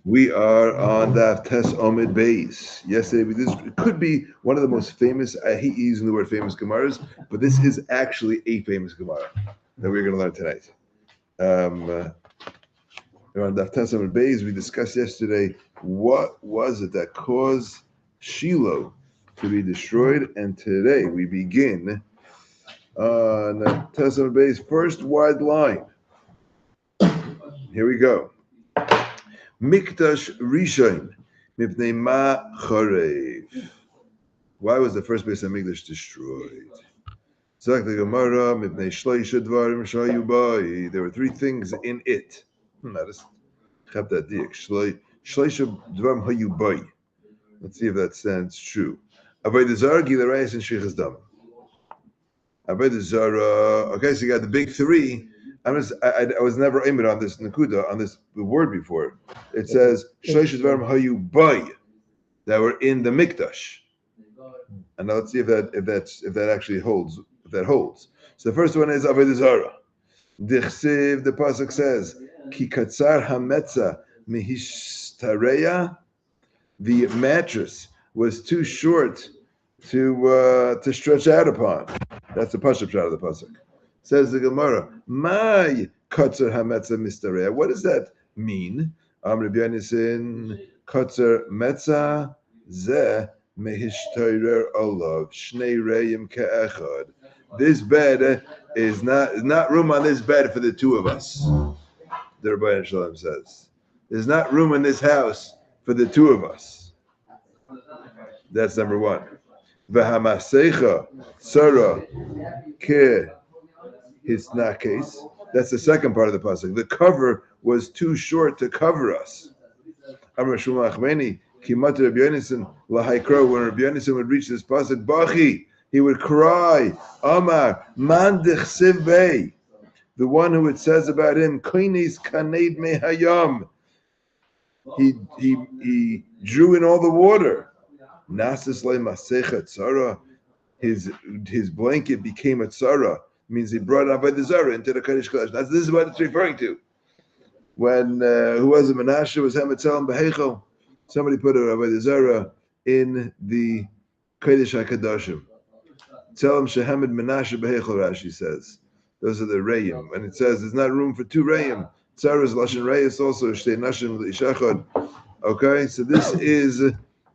We are on the Tes Omid Beis. Yesterday, this could be one of the most famous, I hate using the word famous Gemaras, but this is actually a famous Gemara that we're going to learn tonight. We're on the Tes Omid Beis. We discussed yesterday what was it that caused Shiloh to be destroyed, and today we begin on the Tes Omid Beis, first wide line. Here we go. Mikdash Rishon mipnei ma charev. Why was the first base of Mikdash destroyed? Zak the Gemara mipnei shleisha dvarim shayu bai. There were three things in it. Let's shleisha dvarim hayu bai. Let's see if that stands true. Avodah zara, gilarayis, and shrichas dam. Avodah zara. Okay, so you got the big three. I was never aiming on this nakuda, on this word before. It says shleisha dvarim hayu bai, that were in the mikdash. And now let's see if that actually holds. If that holds. So the first one is avodah zara. Dichsiv, the pasuk says, ki katzar hametza mihishtareya. The mattress was too short to stretch out upon. That's the pasuk out of the pasuk. Says the Gemara, my katzar hametza mistareya. What does that mean? Rabbi Yonasan, katzar metza ze mehishtarer olav shnei reim ke'echad. This bed is not room on this bed for the two of us. The Rabbi Shalom says, there's not room in this house for the two of us. That's number one. V'hamasecha tzara ke hisnakes. That's the second part of the pasuk. The cover was too short to cover us. Amar Shmuel Achmeni kimat Rabbi Yonasan lahaykro. When Rabbi Yonasan would reach this pasuk, bachi, he would cry, Amar man dichsiv bei. The one who it says about him, Koinis kaneid mehayam. He drew in all the water. Nasis le masecha tzara. His blanket became a tzara. Means he brought avodah zara into the Kodesh Kodesh. This is what it's referring to. When who was it? Menashe was Hametzel and Behechel. Somebody put a avodah zara in the Kodesh HaKadoshim. Tell him Shehamid Menashe Behechel. Rashi says those are the rayim. And it says there's not room for two rayim. Tzara's lashon rayis also shtei nashim l'ishachad. Okay, so this is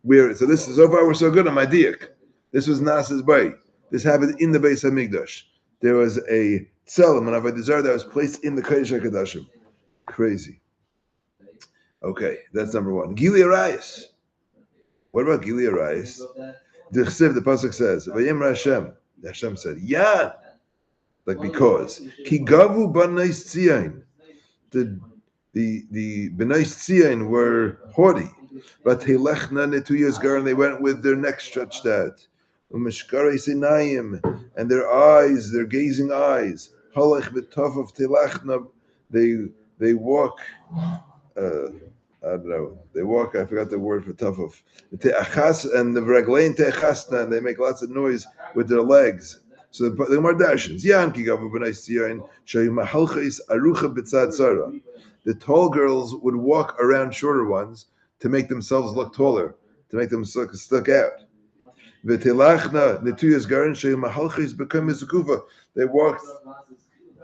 weird. So this is so far we're so good on my diak. This was Nas's bay. This happened in the Beis Hamikdash. There was a tzelem, an avodah zara that was placed in the Kodesh HaKadoshim. Crazy. Okay, that's number one. Gili Arayis. What about Gili Arayis? The pasuk says, "Vayimra Hashem." Hashem said, "Yan," like because ki gavu banais tzion. The Bnei Tzion were haughty, but Hilechna netuyas gar, and they went with their necks stretched out. Umeshkare sinayim, and their eyes, their gazing eyes. Halach b'tofav tilachna, they walk. I don't know. They walk. I forgot the word for tafaf. Te'achas and the vraglein te'achasna, and they make lots of noise with their legs. So the Gemara dashes. Yan ki gavu b'nai tzion shayu mahalchis arucha b'tzad tzara. The tall girls would walk around shorter ones to make themselves look taller, to make them stuck out. V'telachna netuyas garin shayu mahalchis b'kem mizukufa. They walked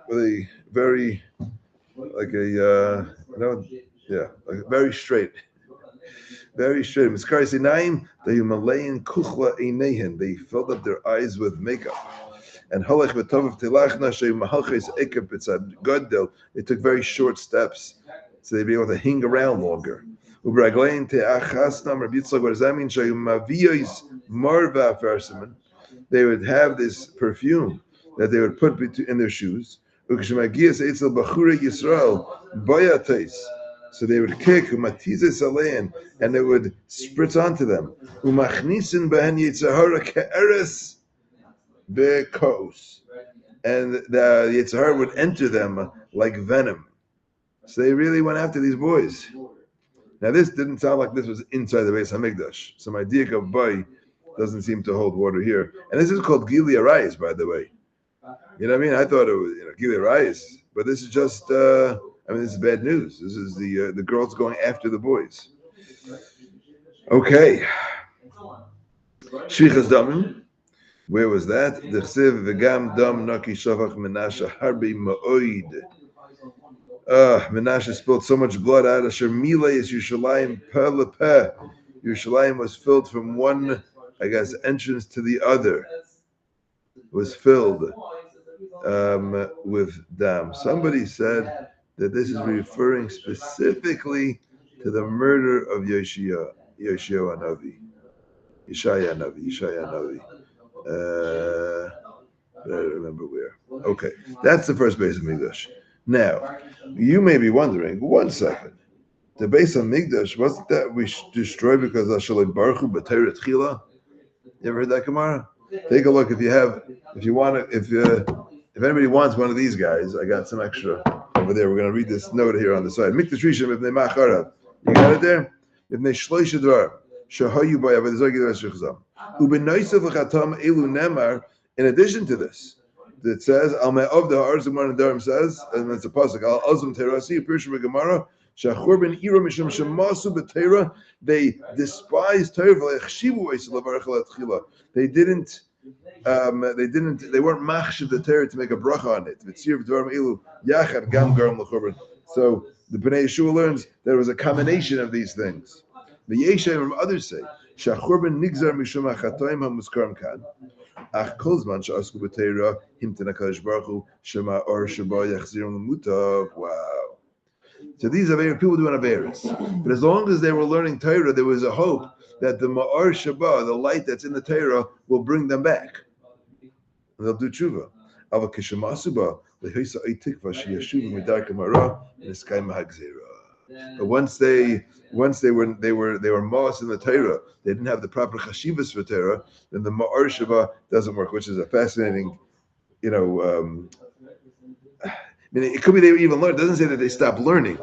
with a very like a like very straight. Very straight. They filled up their eyes with makeup. And it took very short steps, so they'd be able to hang around longer. What does that mean? They would have this perfume that they would put in their shoes. So they would kick, and it would spritz onto them. And the Yetzer Hara would enter them like venom. So they really went after these boys. Now this didn't sound like this was inside the Beis Hamikdash. So my diak of bay doesn't seem to hold water here. And this is called Gili Arayis, by the way. You know what I mean? I thought it was Gili Arayis, but this is just I mean, this is bad news. This is the girls going after the boys. Okay. Shvichas damim. Where was that? Dechsev v'gam dam naki shavach Menashe harbi ma'oid. Menashe spilled so much blood out. Asher Mila is Yerushalayim peh lepeh. Yerushalayim was filled from one, I guess, entrance to the other. Was filled with dam. Somebody said that this is referring specifically to the murder of Yeshaya Hanavi. Yeshaya Hanavi. I don't remember where. Okay, that's the first base of Mikdash. Now, you may be wondering, 1 second, the base of Mikdash, wasn't that we destroyed because Hashalai Baruch Hu B'Torah Tchila? You ever heard that Gemara? Take a look if anybody wants one of these guys. I got some extra over there. We're going to read this note here on the side. Mikdash Rishon Ibnei Macharav. You got it there? Ibnei Shloisha Dvar. Shahayu B'Yavad Zogid V'Shechzam. U'B'Noisav L'Chatam Elu Nemar. In addition to this, it says, Al Me'ov the Ha'arzim Darim says, and it's a pasuk, Al Azim Terasi, Pirshim Gemara, Shachur Ben Ira Mishum Shemasu B'Teira, they despised Torah, V'Echshivu Eisel Avarachal Atchila. They weren't machshav the Torah to make a bracha on it. V'tzir V'dvarim Elu, Yachad Gam Garam L'Churban. So the Bnei Yeshua learns there was a combination of these things. The Yeshem others say, Shachur Ben Nigzar Mishum HaChatoim HaMuskaram Kan, Ach Kolzman Shasku B'Teira Himten HaKadosh Baruch Hu Shema Or Sheba Yachzirim L'Mutav. Wow. So these are people doing Averis. But as long as they were learning Torah, there was a hope that the Ma'or Sheba, the light that's in the Torah, will bring them back. And they'll do tshuva. Ava Kishemasuba Lehoisa Eitikva Sheyashuv Midarka Mara Niskai Mahagzera. But once they were Moss in the Torah, they didn't have the proper chashivas for Torah, then the Ma'or Sheba doesn't work, which is a fascinating, I mean, it could be they even learned. It doesn't say that they stopped learning,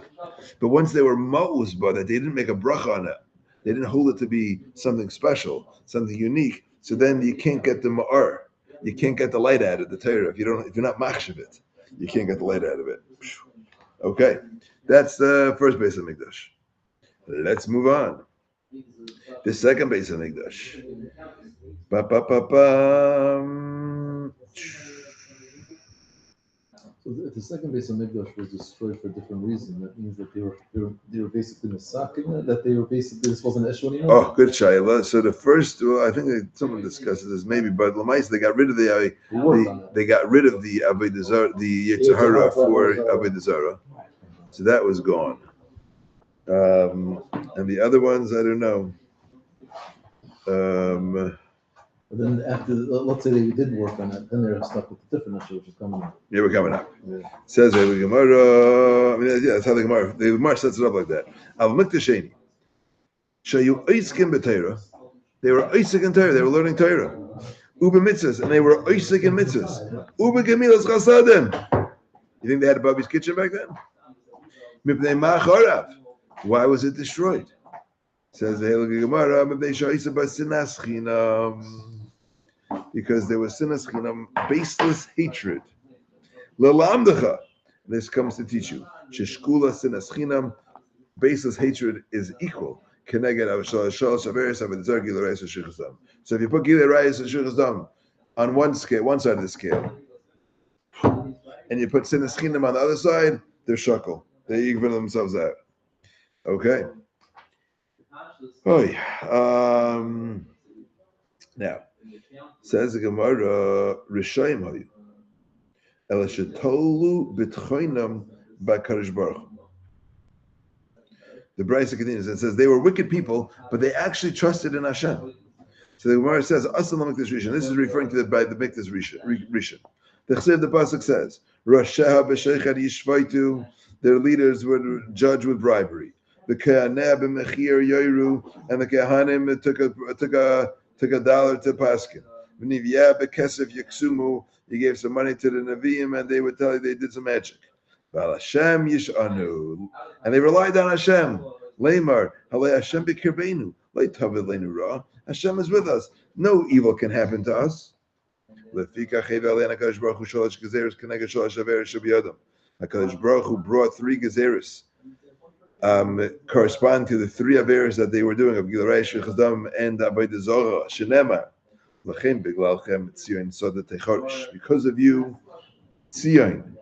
but once they were ma'uzba, that they didn't make a bracha on it, they didn't hold it to be something special, something unique. So then you can't get the ma'ar, you can't get the light out of the Torah if you're not machshav it, you can't get the light out of it. Okay, that's the first base of Mikdash. Let's move on. The second base of Mikdash. So if the second base of Mikdash was destroyed for a different reason, that means that they were basically misaking, that they were basically, this wasn't Eshwan anymore. Oh, good shayla. So the first, I think someone discusses this maybe, but Lamais they got rid of the Avodah Zarah, the Yitzhara for Avodah Zarah. So that was gone. And the other ones, I don't know. But then after, let's say they did work on it, then they're stuck with a different issue, which is coming up. Yeah, we're coming up. Yeah. Says the Gemara. I mean, yeah, that's how the Gemara sets it up like that. Al Miktasheni. Shayu Oiskim B'Teira. They were Oisik in Torah. They were learning Torah. Uba mitzvahs, and they were Oisik in mitzvahs. Uba Gemilas Chasadim. You think they had a Bobby's kitchen back then? Mipnei Ma'acharav. Why was it destroyed? Says the Gemara. Because there was sinas chinam, baseless hatred. Lalamdecha. This comes to teach you. Sheshkula sinas chinam, baseless hatred is equal. Keneged avashal shalosh averes avedazar gilei rayis v'shichas. So if you put gilei rayis v'shichas on one side of the scale, and you put sinas chinam on the other side, they're shuckle. They even themselves out. Okay. Oh yeah. Now. Says the Gemara, Rishayim hayu, ela shetolu b'tchoinam b'Kadosh Baruch Hu. The Brayso continues and says they were wicked people, but they actually trusted in Hashem. So the Gemara says, "Asal Mikdash Rishon." This is referring to the Mikdash Rishon. The Chesiv the pasuk says, "Rasheha b'sheichad yishvaitu." Their leaders were judged with bribery. The Kehaneh b'mechir yoiru, and the Kehanim took a dollar to Paskin. You gave some money to the Nevi'im and they would tell you they did some magic. And they relied on Hashem. Hashem is with us. No evil can happen to us. HaKadosh Baruch Hu brought 3 gezeros, correspond to the 3 averos that they were doing of Gilurei Shechadam and Avodah Zorah. Shenema Lachem Biglalchem Tzion Soda Techorish. Because of you, Tzion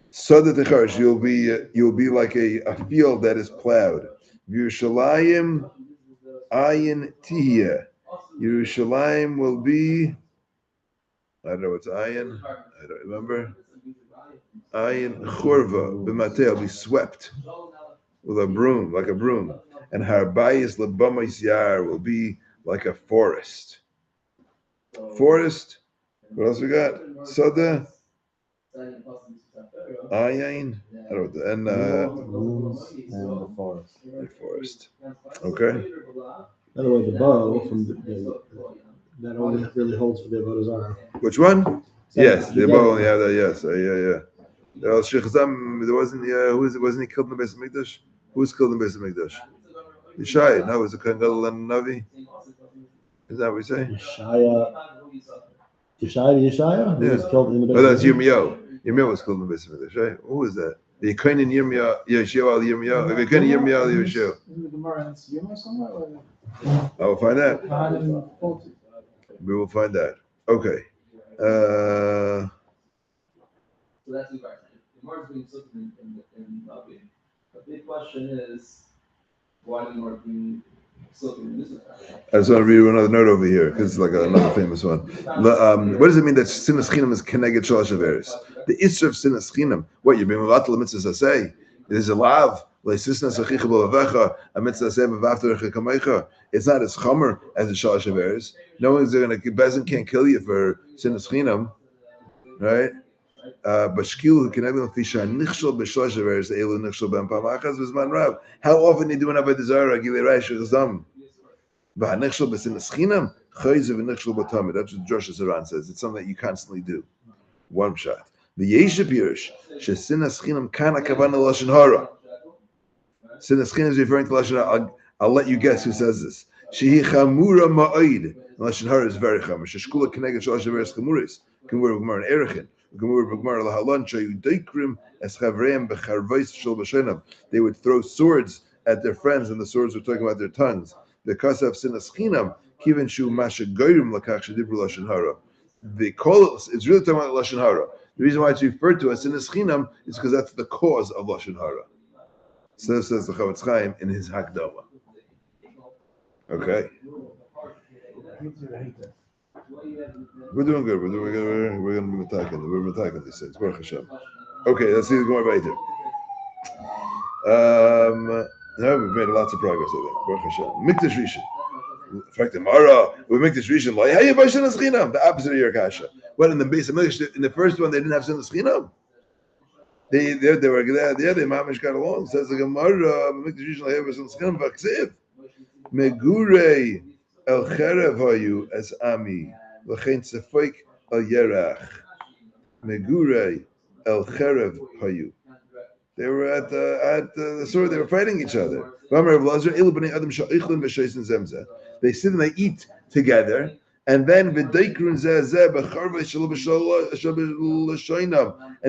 Soda Techorish, you'll be like a field that is plowed. Yerushalayim Ayin Tihya. Yerushalayim will be, I don't know what's Ayin, I don't remember. Ayin Churva B'mateh will be swept with a broom, like a broom. And Harbayis Labamayis Yar will be like a forest. Forest. What else we got? Soda. Ayin. I don't know. And Rooms and the forest. the forest. Okay. By the way, the bow from that only really holds for the Avodah Zarah. Which one? Yes, the bow only have that. Yes, yeah. Sheikh Zam, there wasn't. Wasn't he killed in the Beis Hamikdash? Who was killed in the Beis Hamikdash? Yishai. No, was it Kohen Gadol and Navi? Is that what we say? Yeshaya? Who was killed in the Oh, that's Yirmiyahu. Yirmiyahu was killed in the Beis Hamikdash, right? Who was that? The Kohen and Yirmiyahu, Yeshua al Yirmiyahu. The Kohen and Yirmiyahu al Yeshua. Isn't the Gemara in Yoma somewhere? Or I will find that. the We will find that. Okay. So that's the question. The Gemara is being spoken in Navi. The big question is, why the Gemara being spoken in this one? I just want to read another note over here because it's like another famous one. What does it mean that sinas chinam is keneged shalosh averos? The isra of sinas chinam. What you're being mevatel mitzvahs asay? There's a lav leisisnas achicha b'lavecha a mitzvah asay b'vafter kamecha. It's not as chomer as the shalosh averos. No one's going to bezin can't kill you for sinas chinam, right? But shkilu keneged l'fisha nichshol b'shalosh averos elu nichshol ben pamachas v'zman rav. How often you do an avodah zarah gilei shechazam? That's what Josh Saran says. It's something that you constantly do. One shot. The Yeshiv Yerush, Shesinas Chinam Kana Kavana Lashon Hara. Sinas Chinam is referring to Lashon Hara. I'll let you guess who says this. Shehi Chamura Ma'id. Lashon Hara is very Chamur. Sheshkula Keneged Shalosh Averos Chamuris. Gemara Gemara and Erechin. Gemara Gemara Lahalon Shayu Deikrim Es Chavreim Becharvais Shel B'Shenam. They would throw swords at their friends, and the swords were talking about their tongues. Because of sinas chinam, kiven shu masha goyim lakach shedibru lashon hara. They call it. It's really talking about lashon hara. The reason why it's referred to as sinas chinam is because that's the cause of lashon hara. So says the Chavetz Chaim in his Hakdama. Okay. We're doing good. We're going to be attacking. We're attacking these things. Baruch Hashem. Okay, let's see the Gemara right here. No, we've made lots of progress, I think. Baruch Hashem. Mikdash Rishon. In fact, Gemara, we make this Rishon like, hey, sinas chinam, the opposite of your kasha. Well, in the base of Mikdash, in the first one, they didn't have sinas chinam. They were glad. Yeah, the mamish got along. Says the Gemara, Mikdash Rishon like, hey, sinas chinam, v'ksiv. Megurei el cherev hayu as ami, l'chein tzefoik el yerach. Megurei el cherev hayu. They were at the sword. They were fighting each other. They sit and they eat together, and then and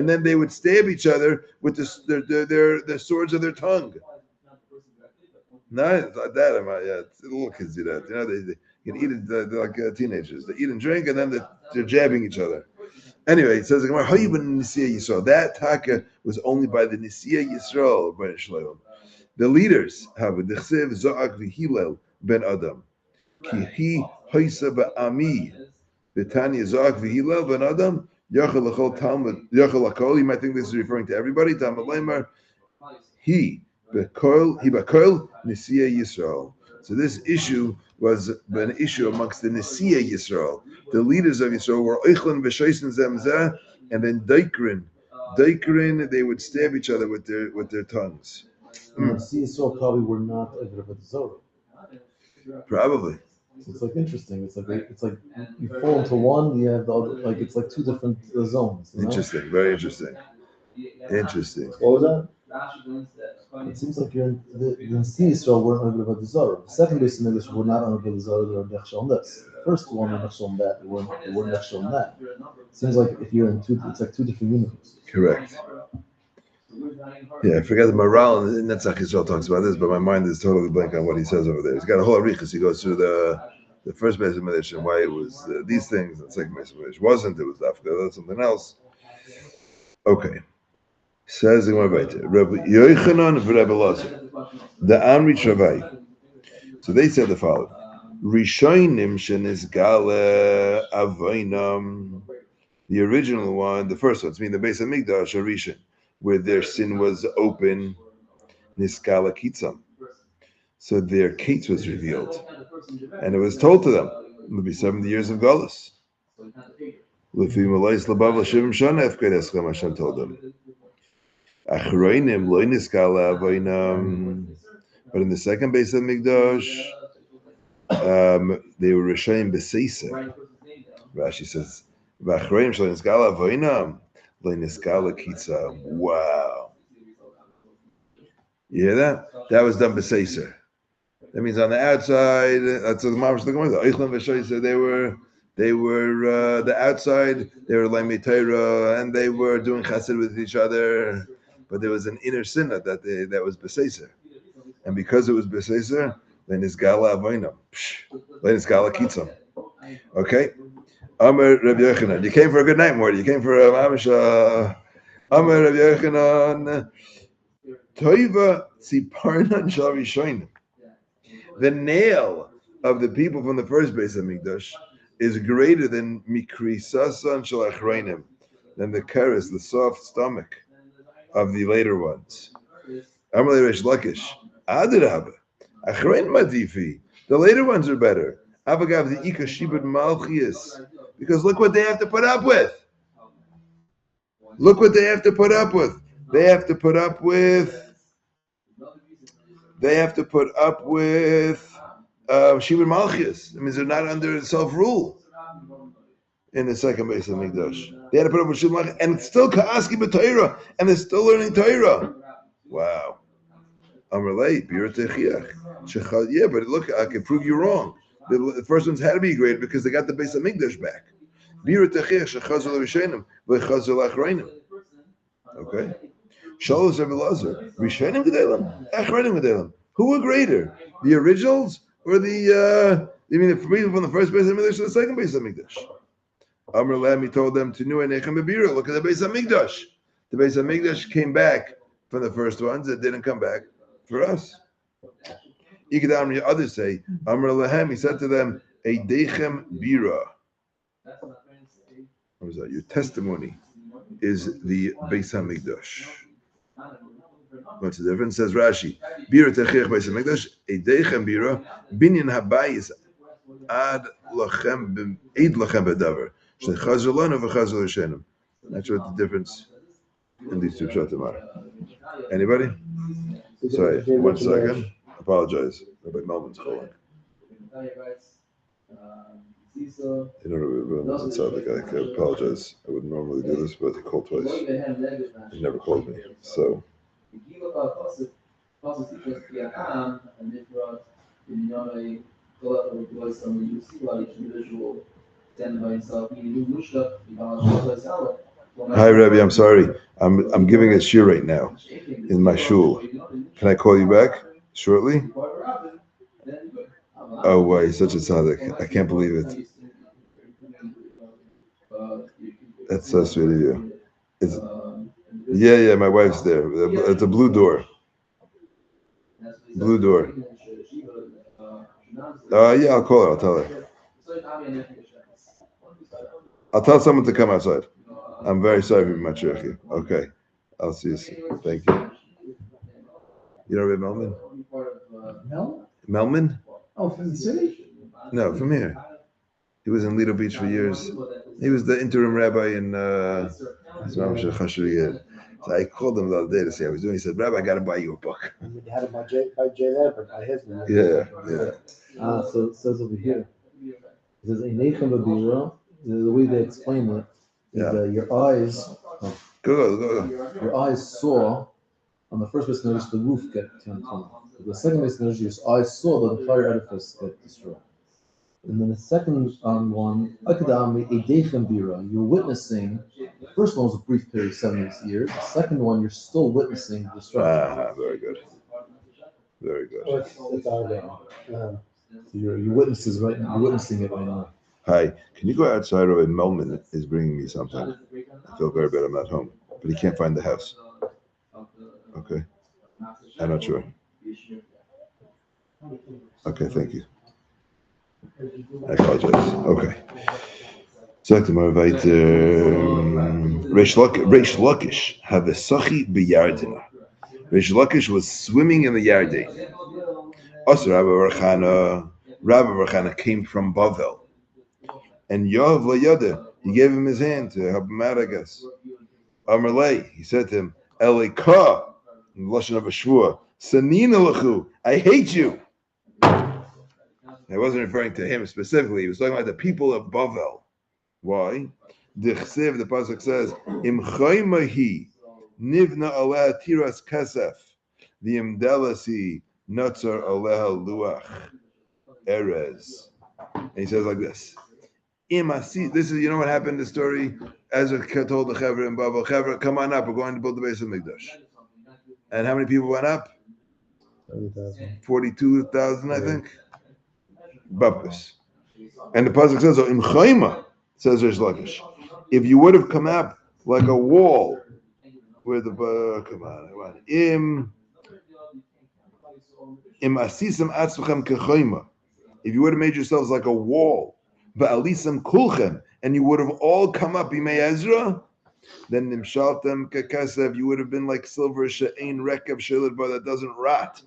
then they would stab each other with their swords of their tongue. No, it's like that. Yeah, little kids do that. You know, they can eat it. They're like teenagers. They eat and drink, and then they're jabbing each other. Anyway, it says how you been Nisiya Yisrael. That taka was only by the Nisiya Yisrael. The leaders have a Dechsev Zoak v'Hilel ben Adam. Ki hi hoisa ba'ami. The Tanya Zoak v'Hilel ben Adam. Yachal l'chol Talmud. Yachal l'kol. You might think this is referring to everybody. Talmud Leimar. He b'kol Nisiya Yisrael. So this issue was an issue amongst the Nisiya Yisrael. The leaders of Yisrael were Eichlin v'Shoisen Zemzeh, and then Daikrin, they would stab each other with their tongues. Nisiya Yisrael probably were not a Avodah Zarah. Probably. So it's like interesting. It's like you fall into one, you have the other. Like it's like two different zones. You know? Interesting. Very interesting. Interesting. What was that? It seems like the Nisiya Yisrael weren't on Avodah Zarah. The second base in English were not on Avodah Zarah. They were nechshel on this. The first one were nechshel on that. They weren't nechshel on that. It seems like if you're in two, it's like two different universes. Correct. Yeah, I forget the morale, and that's not Yisrael talks about this, but my mind is totally blank on what he says over there. He's got a whole arichas. He goes through the first base of Medish and why it was these things, and the second base of Medish wasn't. It was after something else. Okay. Says the Gemara, Rabbi Yochanan and Rabbi Lazar, the Amri Travai. So they said the following: Rishonim shenis gala avainam. The original one, the first one, meaning the base of Migdash, Rishon, where their sin was open, niskala kitzam. So their case was revealed, and it was told to them, it will be 70 years of galus. Hashem told them. But in the second base of Migdash, they were Rishayim B'Seisa. Rashi says, wow. You hear that? That was done B'Seisa. That means on the outside, that's what the Mamash is looking at. They were the outside, they were Laimei Torah, and they were doing chesed with each other. But there was an inner sin that was B'Seisa. And because it was B'Seisa, then it's Gala Avoinam. Then it's Gala Kitzam. Okay? Amar Rabbi Yochanan. You came for a good night, Morty. You came for a Mamash. Amar Rabbi Yochanan. Toiva Tziparnan Shal Rishonim. The nail of the people from the first base of Mikdash is greater than Mikri Sasan Shal Achreinim, than the keres, the soft stomach of the later ones. Amalei Reish Lakish. Adarab. Achrein Madifi. The later ones are better. Avagav the Ika Shibud Malchias. Because look what they have to put up with. Look what they have to put up with. They have to put up with Shibud Malchias. That means they're not under self-rule in the second base of Mikdash. They had to put up with Shibud Malchias, and it's still Ka'aski B'Torah, and they're still learning Torah. Wow. Amalei B'Yirtechiach. Yeah, but look, I can prove you wrong. The first ones had to be great because they got the base of Mikdash back. Okay. Shalosh Rabbi Lazar. Rishonim Gedalim. Achronim Gedalim. Who were greater? The originals or the people from the first base of Mikdash to the second base of Mikdash? Amr Lami told them to Nu Enechem Bebira. Look at the base of Mikdash. The base of Mikdash came back from the first ones. It didn't come back for us. Others say, Amr Lahem, he said to them, Eidechem Bira. What was that? Your testimony is the Beis HaMikdash. What's the difference? Says Rashi, Bira Techiach Beis HaMikdash, Eidechem Bira, Binyan Habayis Ad Lachem Eid Lachem Bedavar. Shechazor Lanu v'Chazor L'Shenim. That's what the difference in these two pshatim are. Anybody? Sorry, 1 second. Apologize. Rabbi Melvin's calling. I apologize. I wouldn't normally do this, but he called twice. He never called me. So. Hi, Rabbi. I'm sorry. I'm giving a shir right now in my shul. Can I call you back shortly? Oh, why? He's such a tzaddik. I can't believe it. That's so sweet of you. Yeah, my wife's there. It's a blue door. Blue door. Yeah, I'll call her. I'll tell her. I'll tell someone to come outside. I'm very sorry for my Cherokee. Okay. I'll see you soon. Thank you. You know Rabbi Melman? Melman? Oh, from the city? No, from here. He was in Lido Beach for years. He was the interim rabbi in so I called him the other day to see how he was doing. He said, Rabbi, I got to buy you a book. You had to buy J. Lambert, by his name. Yeah. So it says over here. It says, the way they explain it is that your eyes. Go. Your eyes saw on the first base notice the roof get turned on. The second base notice your eyes saw the entire edifice get destroyed. And then the second one, Akadami Eidechem Bira, you're witnessing. The first one was a brief period, 70 years. The second one, you're still witnessing destruction. Very good. Very good. It's our game. So you're witnesses right now. You're witnessing it right now. Hi, can you go outside? Or Melman is bringing me something. I feel very bad. I'm not home, but he can't find the house. Okay, I'm not sure. Okay, thank you. I apologize. Okay. Sagt mal weiter. Reish Lakish have a sachi b'yardina. Reish Lakish was swimming in the Yarden. Also, Rabbi Barchana came from Bavel. And Yoav Layada, he gave him his hand to help him out, I guess. Amarlei, he said to him, Elika, in the Lashon of a Shvua, Sanina Lachu, I hate you. I wasn't referring to him specifically, he was talking about the people of Bavel. Why? The Chsev, the Pasuk says, Im Chaymahi, Nivna Aleh Tiras Kasef, the Imdelasi, Nutzar Aleh Luach, Erez. And he says like this. This is, you know what happened in the story? Ezra told the Chevra and Bavel, Chevra, come on up, we're going to build the base of Mikdash. And how many people went up? 42,000, I think. Babkas. And the Pasuk says, Im Chayma, says Reish Lakish, if you would have come up like a wall, where the, come on, Im Asisam Atzvachem Kechayma, if you would have made yourselves like a wall, Ba'alisam kulchem, and you would have all come up, Bimei Ezra, then Nimshaltem Kekasev, you would have been like silver she'ein rekav shilad, but that doesn't rot.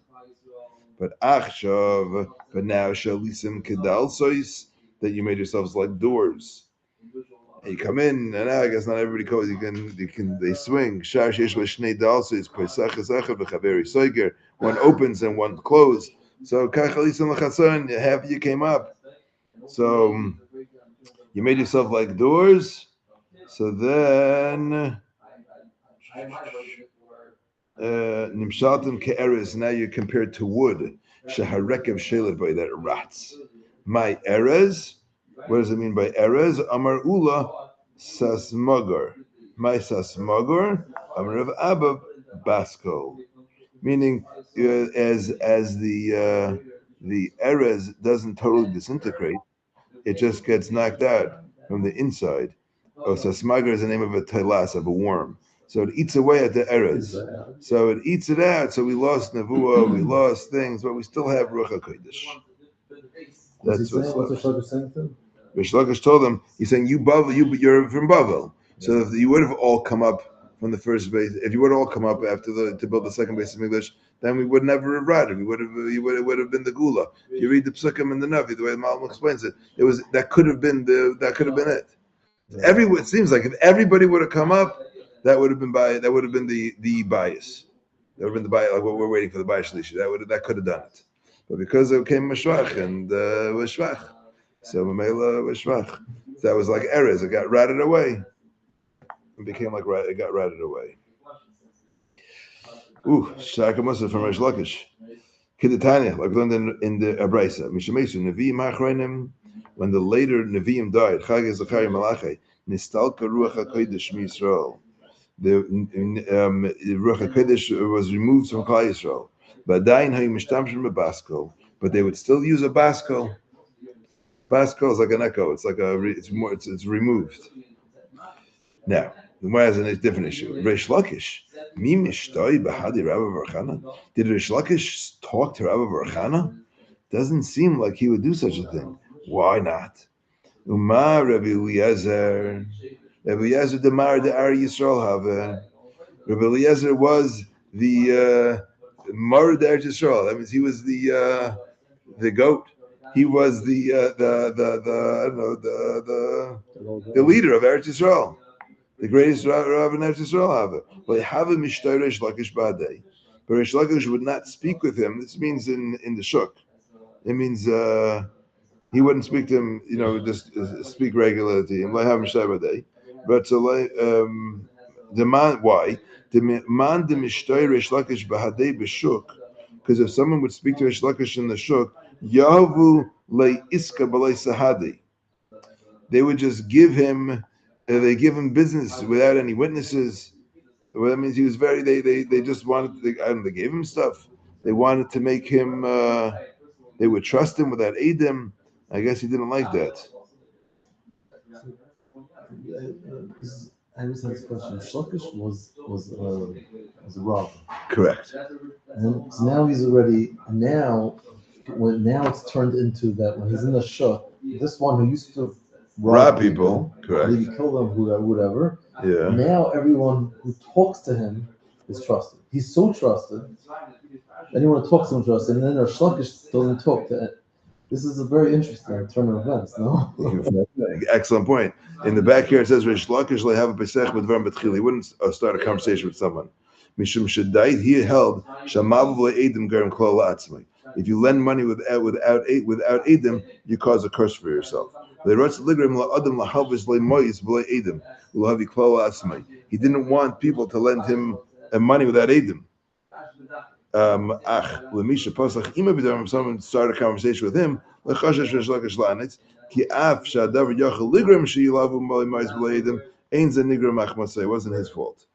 But Achshav, but now Shalisim Kedal Sois, that you made yourselves like doors. And you come in, and now I guess not everybody goes, they swing. Shar Shesh Shnei Dal Sois, Pesach Esachav V'Chaveri Soiger, one opens and one closed. So Kachalisam L'Chasaron, half of you came up. So you made yourself like doors. So then Nimshaltim Ke'eres, now you're compared to wood. Shaharekev Shelad, by that rots. My Erez, what does it mean by Erez? Amar Ula Sasmagar. My Sasmagar, Amar of Abba Basko. Meaning as the Erez doesn't totally disintegrate, it just gets knocked out from the inside. Oh, so smagar is the name of a telas, of a worm. So it eats away at the erez. So it eats it out. So we lost nevuah, we lost things, but we still have ruach hakodesh. That's what's left. Reish Lakish told him, he's saying, you're from Bavel. So if you would have all come up from the first base, if you would have all come up after to build the second base of English, then we would never have rotted. You would have been the gula. If you read the psukim and the navi, the way Malam explains it, that could have been it. It seems like if everybody would have come up, that would have been the bias. That would have been the bias. Like what we're waiting for the bias shlishi. That could have done it. But because it came mashvach and was shvach, so Mamela was shvach. That was like erez. It got rotted away. It became like it got rotted away. Shaka Musa from Reish Lakish. Kidatanya, like we learned in the Abraisa. Mishamesu Nevi'im Achronim, when the later Nevi'im died, Chagei Zachari Malachi, Nistalka Ruach HaKodesh Yisrael. The Ruach HaKodesh was removed from Klal Yisrael. But Dain Hayim Mishtamshim Baskel, but they would still use a baskel. Baskel is like an echo. It's like it's removed. Now, the Gemara has a different issue. Reish Lakish, Mi mishtoi b'hadi Rabbi Barchana? Did Reish Lakish talk to Rabbi Barchana? Doesn't seem like he would do such a thing. Why not? Uma Rabbi Eliezer Demar de Ar Yisrael have. Rabbi Eliezer was the Mar de Ar Yisrael. That means he was the goat. He was the leader of Eretz Yisrael. The greatest Rav in Eretz Yisrael have it. But have a mishtay Reish Lakish b'adei. But Reish Lakish would not speak with him. This means in the shuk. It means he wouldn't speak to him. Just speak regularly. And have mishtay b'adei. But so the man, why the man the mishtay Reish Lakish b'adei b'shuk because if someone would speak to Reish Lakish in the shuk, Yahavu le iska b'lei sahadi, they would just give him, they give him business without any witnesses. Well, that means he was very. They just wanted. They gave him stuff. They wanted to make him. They would trust him without Adam. I guess he didn't like that. I just have this question. Shlokish was a robber, Correct. and so now he's already now it's turned into that when he's in the shuk, this one who used to Rob people. Correct. maybe kill them, whatever. Yeah. Now everyone who talks to him is trusted. He's so trusted. Anyone who talks to him is trusted, and then our shlokish doesn't talk to it. This is a very interesting turn of events, no? Excellent point. In the back here it says Reish Lakish have a pesach with dvarim betchil. He wouldn't start a conversation with someone. Mishum shadait, he held shamav le'edim garim klal la'atzmai. If you lend money without edim, you cause a curse for yourself. He didn't want people to lend him money without edim. If someone started a conversation with him, it wasn't his fault.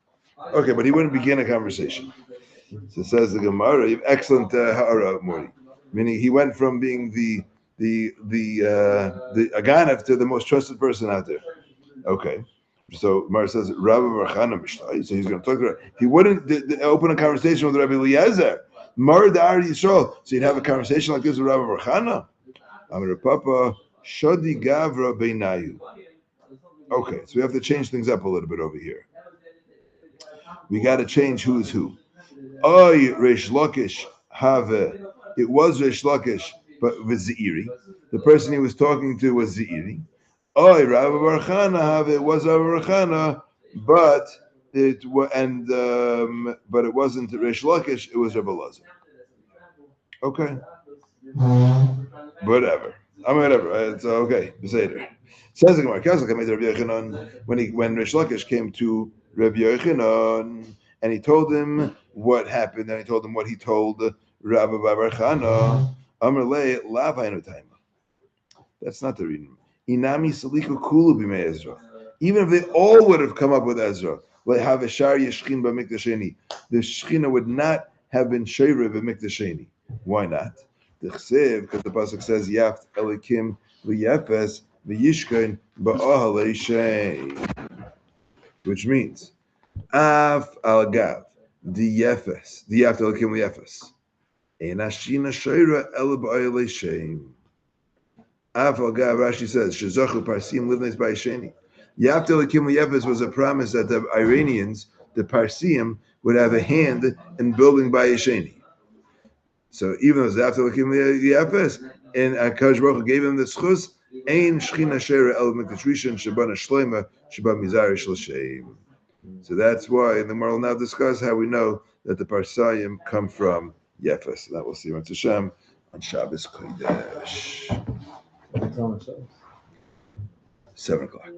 Okay, but he wouldn't begin a conversation. So says the Gemara, excellent ha'ara, Morty. Meaning he went from being the Aganav to the most trusted person out there. Okay. So Mar says, Rabbi Barchana Mishlai. So he's going to talk to her. He wouldn't open a conversation with Rabbi Eliezer. Mar Dar Yisrael. So you'd have a conversation like this with Rabbi Barchana. Amar Papa, Shadi Gavra Beinayu. Okay, so we have to change things up a little bit over here. We got to change who's who. Oy Reish Lakish have it was Reish Lakish, but with Zeiri. The person he was talking to was Zeiri. Oy Rabbi Barchana have it was Rabbi Barchana, but it but it wasn't Reish Lakish. It was Rabbi Lazar. Okay, whatever. Whatever. It's okay. Beseder. Says the Gemara, when Reish Lakish came to Rabbi Yochanan, and he told him what happened, and he told him what he told Rabbi Barchana. Amar le lav. That's not the reading. Inami saliku kulu b'mei Ezra. Even if they all would have come up with Ezra, like have a shar yeshchin b'mikdasheni, the shechina would not have been shayra b'mikdasheni. Why not? Because the pasuk says yaft elikim v'yefes v'yishkein ba'ahalei shay, which means af al gav the yefes the yaft elikim v'yefes ein ashina shayra el ba'ahalei shay. Af al gav, Rashi says shezachu parsim livnes by sheni. Yaft elikim v'yefes was a promise that the Iranians, the Parsim, would have a hand in building by Yesheni. So even though it was after Lakim Yafes, and Akash Baruch gave him the schus, Ein Shechina Shera El Mikdashrishan Shabana Shleima Shabbat Mizarish L'Sheim. So that's why, and the Gemara will now discuss how we know that the Parsayim come from Yefes. That we'll see on Hashem on Shabbos Kodesh. 7 o'clock.